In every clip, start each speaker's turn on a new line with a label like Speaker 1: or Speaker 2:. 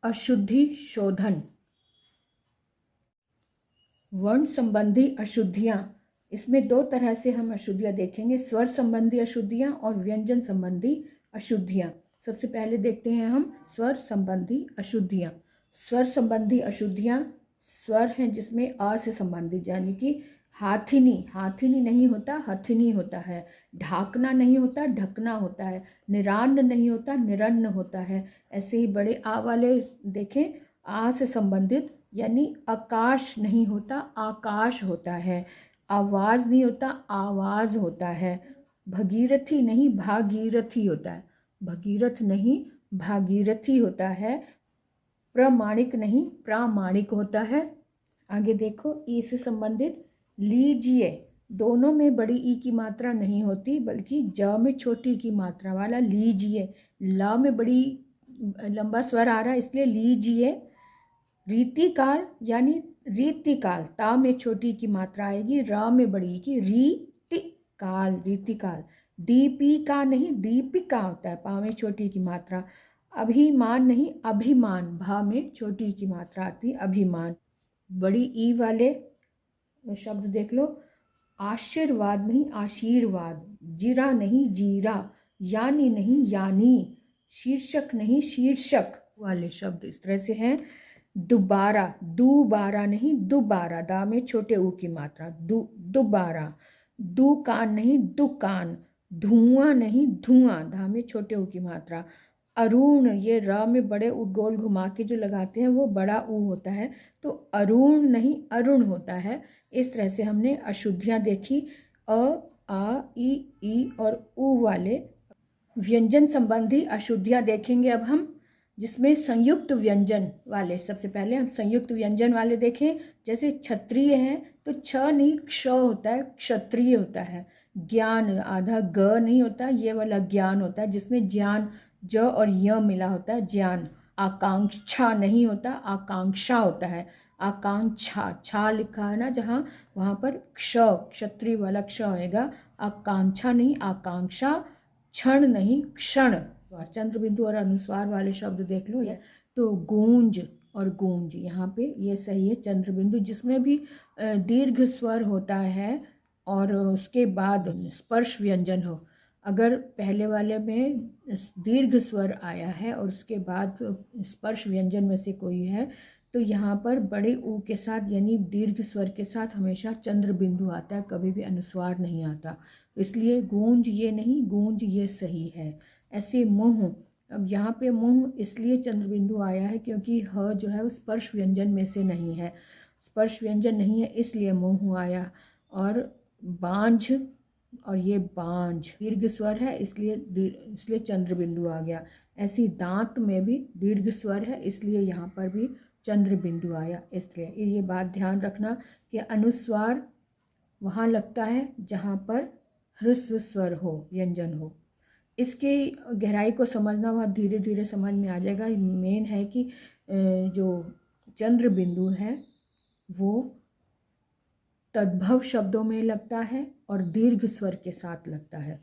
Speaker 1: अशुद्धि शोधन। वर्ण संबंधी अशुद्धियाँ, इसमें दो तरह से हम अशुद्धियाँ देखेंगे, स्वर संबंधी अशुद्धियाँ और व्यंजन संबंधी अशुद्धियाँ। सबसे पहले देखते हैं हम स्वर संबंधी अशुद्धियाँ। स्वर संबंधी अशुद्धियाँ स्वर हैं जिसमें अ से संबंधित, यानी कि हाथिनी, हाथिनी नहीं होता, हथिनी होता है। ढाकना नहीं होता, ढकना होता है। निरान्न नहीं होता, निरन्न होता है। ऐसे ही बड़े आ वाले देखें, आ से संबंधित, यानी आकाश नहीं होता, आकाश होता है। आवाज़ नहीं होता, आवाज़ होता है। भगीरथी नहीं, भागीरथी होता है। भगीरथ नहीं, भागीरथी होता है। प्रमाणिक नहीं, प्रामाणिक होता है। आगे देखो, ई से संबंधित लीजिए, दोनों में बड़ी ई की मात्रा नहीं होती, बल्कि ज में छोटी की मात्रा वाला लीजिए। ल में बड़ी लंबा स्वर आ रहा है, इसलिए लीजिए। रीतिकाल यानी रीतिकाल, ता में छोटी की मात्रा आएगी, र में बड़ी की, रीतिकाल, रीतिकाल। दीपिका नहीं, दीपिका होता है, पा में छोटी की मात्रा। अभिमान नहीं, अभिमान, भा में छोटी की मात्रा आती, अभिमान। बड़ी ई वाले शब्द देख लो, आशीर्वाद नहीं, आशीर्वाद। जीरा नहीं, जीरा। यानी नहीं, यानी। शीर्षक नहीं, शीर्षक वाले शब्द इस तरह से हैं। दोबारा, दोबारा नहीं, दोबारा, दा में छोटे ऊ की मात्रा, दोबारा। दुकान नहीं, दुकान। धुआं नहीं, धुआं, धा में छोटे ऊ की मात्रा। अरुण, ये र में बड़े ऊ गोल घुमा के जो लगाते हैं वो बड़ा ऊ होता है, तो अरुण नहीं, अरुण होता है। इस तरह से हमने अशुद्धियाँ देखी, अ, आ, ई और ऊ वाले। व्यंजन संबंधी अशुद्धियाँ देखेंगे अब हम, जिसमें संयुक्त व्यंजन वाले। सबसे पहले हम संयुक्त व्यंजन वाले देखें। जैसे क्षत्रिय है तो छ नहीं, क्ष होता है, क्षत्रिय होता है। ज्ञान, आधा ग नहीं होता, ये वाला ज्ञान होता है, जिसमें ज्ञान ज और य मिला होता है, ज्ञान। आकांक्षा नहीं होता, आकांक्षा होता है। आकांक्षा, छा लिखा है ना जहाँ, वहाँ पर क्ष, क्षत्रिय वाला क्ष होएगा। आकांक्षा नहीं, आकांक्षा। क्षण नहीं, क्षण। चंद्र बिंदु और अनुस्वार वाले शब्द देख लो। तो गूंज और गूंज, यहाँ पे ये सही है। चंद्र बिंदु जिसमें भी दीर्घ स्वर होता है और उसके बाद स्पर्श व्यंजन हो। अगर पहले वाले में दीर्घ स्वर आया है और उसके बाद स्पर्श व्यंजन में से कोई है, तो यहाँ पर बड़े ऊ के साथ यानी दीर्घ स्वर के साथ हमेशा चंद्र बिंदु आता है, कभी भी अनुस्वार नहीं आता। इसलिए गूंज ये नहीं, गूंज ये सही है। ऐसे मुँह, अब यहाँ पे मुँह इसलिए चंद्र बिंदु आया है क्योंकि ह जो है वो स्पर्श व्यंजन में से नहीं है, स्पर्श व्यंजन नहीं है, इसलिए मुँह आया। और बांझ, और ये बांझ दीर्घ स्वर है, इसलिए चंद्र बिंदु आ गया। ऐसी दांत में भी दीर्घ स्वर है, इसलिए यहाँ पर भी चंद्र बिंदु आया। इसलिए ये बात ध्यान रखना कि अनुस्वार वहाँ लगता है जहाँ पर ह्रस्व स्वर हो, व्यंजन हो। इसकी गहराई को समझना वह धीरे धीरे समझ में आ जाएगा। मेन है कि जो चंद्र बिंदु है वो तद्भव शब्दों में लगता है और दीर्घ स्वर के साथ लगता है।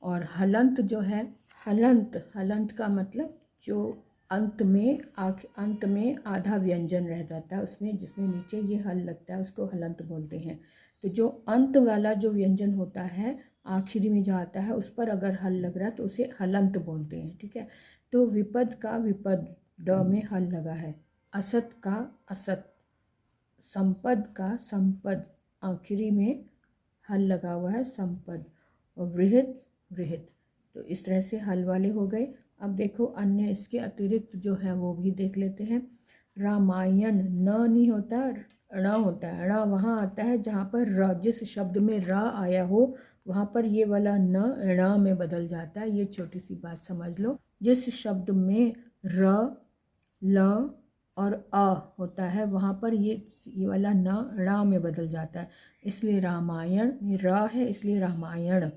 Speaker 1: और हलंत जो है, हलंत, हलंत का मतलब जो अंत में आधा व्यंजन रह जाता है उसमें, जिसमें नीचे ये हल लगता है, उसको हलंत बोलते हैं। तो जो अंत वाला जो व्यंजन होता है आखिरी में जो आता है उस पर अगर हल लग रहा है तो उसे हलंत बोलते हैं, ठीक है। तो विपद का विपद, ड में हल लगा है। असत का असत, संपद का संपद, आखिरी में हल लगा हुआ है, संपद। और वृहत, वृहत। तो इस तरह से हल वाले हो गए। अब देखो अन्य इसके अतिरिक्त जो है वो भी देख लेते हैं। रामायण, न नहीं होता, ण होता है। ण वहाँ आता है जहाँ पर र, जिस शब्द में र आया हो वहाँ पर ये वाला न ण में बदल जाता है। ये छोटी सी बात समझ लो। जिस शब्द में र, ल और अ होता है वहाँ पर ये वाला न ण में बदल जाता है, इसलिए रामायण। ये र है इसलिए रामायण।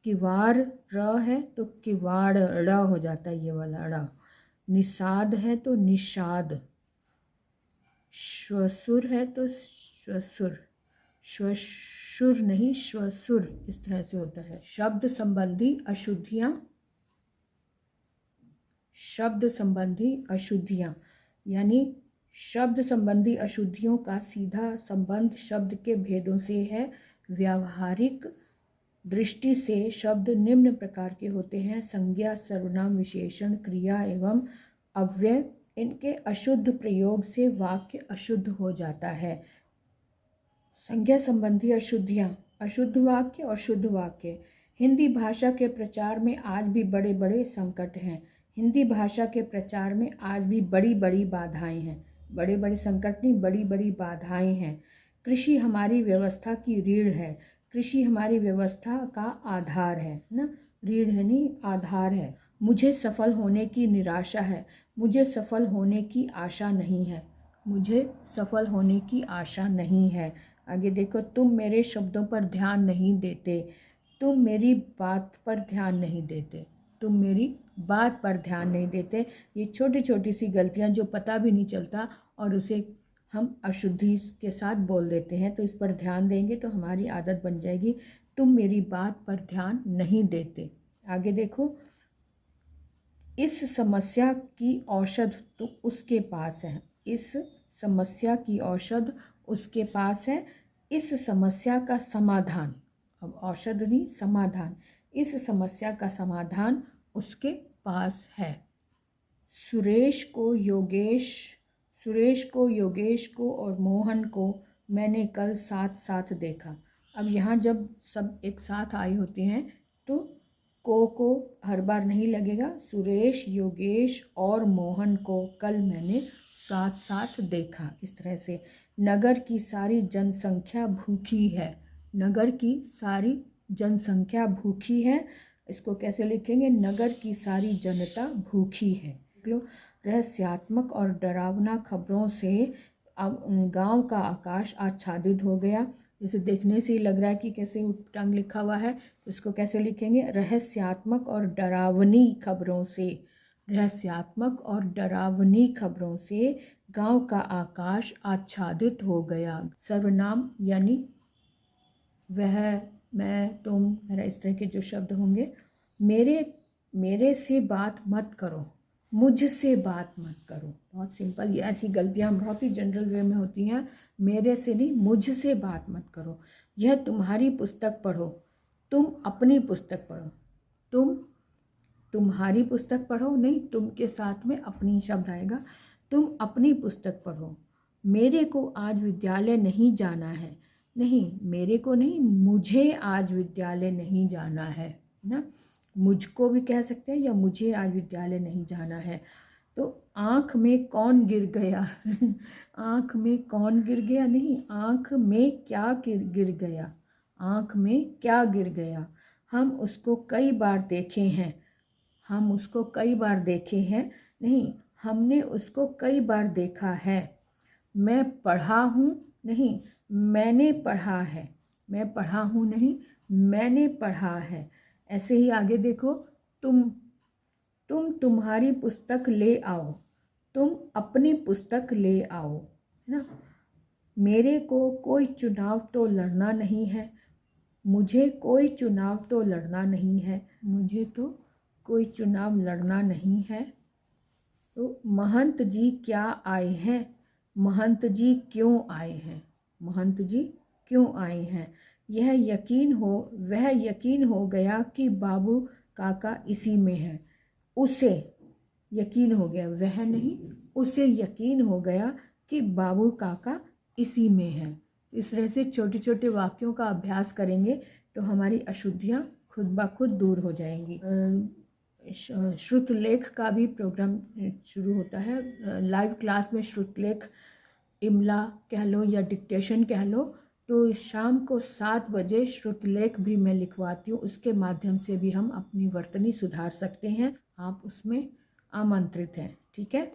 Speaker 1: किवाड़, र है तो किवाड़, ड़ हो जाता है ये वाला ड़। निषाद है तो निषाद। श्वसुर है तो श्वसुर, श्वशुर नहीं, श्वसुर, इस तरह से होता है। शब्द संबंधी अशुद्धियाँ, शब्द संबंधी अशुद्धियाँ। यानी शब्द संबंधी अशुद्धियों का सीधा संबंध शब्द के भेदों से है। व्यावहारिक दृष्टि से शब्द निम्न प्रकार के होते हैं: संज्ञा, सर्वनाम, विशेषण, क्रिया एवं अव्यय। इनके अशुद्ध प्रयोग से वाक्य अशुद्ध हो जाता है। संज्ञा संबंधी अशुद्धियाँ: अशुद्ध वाक्य और शुद्ध वाक्य। हिंदी भाषा के प्रचार में आज भी बड़े बड़े संकट हैं। हिंदी भाषा के प्रचार में आज भी बड़ी बड़ी बाधाएं हैं। बड़े बड़े संकट नहीं, बड़ी बड़ी बाधाएं हैं। कृषि हमारी व्यवस्था की रीढ़ है। कृषि हमारी व्यवस्था का आधार है ना, रीढ़ है नहीं, आधार है। मुझे सफल होने की निराशा है। मुझे सफल होने की आशा नहीं है। मुझे सफल होने की आशा नहीं है। आगे देखो, तुम मेरे शब्दों पर ध्यान नहीं देते। तुम मेरी बात पर ध्यान नहीं देते। तुम मेरी बात पर ध्यान नहीं देते। ये छोटी छोटी सी गलतियाँ जो पता भी नहीं चलता और उसे हम अशुद्धि के साथ बोल देते हैं, तो इस पर ध्यान देंगे तो हमारी आदत बन जाएगी। तुम मेरी बात पर ध्यान नहीं देते। आगे देखो, इस समस्या की औषध तो उसके पास है। इस समस्या की औषध उसके पास है। इस समस्या का समाधान, अब औषध नहीं, समाधान, इस समस्या का समाधान उसके पास है। सुरेश को, योगेश को और मोहन को मैंने कल साथ साथ देखा। अब यहाँ जब सब एक साथ आए होते हैं तो को हर बार नहीं लगेगा। सुरेश, योगेश और मोहन को कल मैंने साथ साथ देखा। इस तरह से नगर की सारी जनसंख्या भूखी है। नगर की सारी जनसंख्या भूखी है। इसको कैसे लिखेंगे? नगर की सारी जनता भूखी है। रहस्यात्मक और डरावना खबरों से गांव का आकाश आच्छादित हो गया। इसे देखने से ही लग रहा है कि कैसे उटंग लिखा हुआ है, तो इसको कैसे लिखेंगे? रहस्यात्मक और डरावनी खबरों से, रहस्यात्मक और डरावनी खबरों से गांव का आकाश आच्छादित हो गया। सर्वनाम यानी वह, मैं, तुम, मेरा, इस तरह के जो शब्द होंगे। मेरे से बात मत करो, मुझसे बात मत करो। बहुत सिंपल, ये ऐसी गलतियाँ बहुत ही जनरल वे में होती हैं। मेरे से नहीं, मुझसे बात मत करो। यह तुम्हारी पुस्तक पढ़ो, तुम अपनी पुस्तक पढ़ो। तुम्हारी पुस्तक पढ़ो नहीं, तुम के साथ में अपनी शब्द आएगा। तुम अपनी पुस्तक पढ़ो। मेरे को आज विद्यालय नहीं जाना है। नहीं, मेरे को नहीं, मुझे आज विद्यालय नहीं जाना है ना। मुझको भी कह सकते हैं या मुझे आज विद्यालय नहीं जाना है। तो आँख में कौन गिर गया? आँख में कौन गिर गया नहीं, आँख में क्या गिर गया। आँख में क्या गिर गया? हम उसको कई बार देखे हैं। हम उसको कई बार देखे हैं नहीं, हमने उसको कई बार देखा है। मैं पढ़ा हूँ नहीं, मैंने पढ़ा है। मैं पढ़ा हूँ नहीं, मैंने पढ़ा है। ऐसे ही आगे देखो, तुम तुम्हारी पुस्तक ले आओ। तुम अपनी पुस्तक ले आओ, है ना। मेरे को कोई चुनाव तो लड़ना नहीं है। मुझे कोई चुनाव तो लड़ना नहीं है। मुझे तो कोई चुनाव लड़ना नहीं है। तो महंत जी क्या आए हैं? महंत जी क्यों आए हैं? महंत जी क्यों आए हैं? वह यकीन हो गया कि बाबू काका इसी में है। उसे यकीन हो गया, वह नहीं, उसे यकीन हो गया कि बाबू काका इसी में है। इस तरह से छोटे छोटे वाक्यों का अभ्यास करेंगे तो हमारी अशुद्धियाँ खुद ब खुद दूर हो जाएंगी। श्रुतलेख का भी प्रोग्राम शुरू होता है। लाइव क्लास में श्रुतलेख, इमला कह लो या डिक्टेशन कह लो, तो शाम को 7 बजे श्रुतलेख भी मैं लिखवाती हूँ। उसके माध्यम से भी हम अपनी वर्तनी सुधार सकते हैं। आप उसमें आमंत्रित हैं, ठीक है।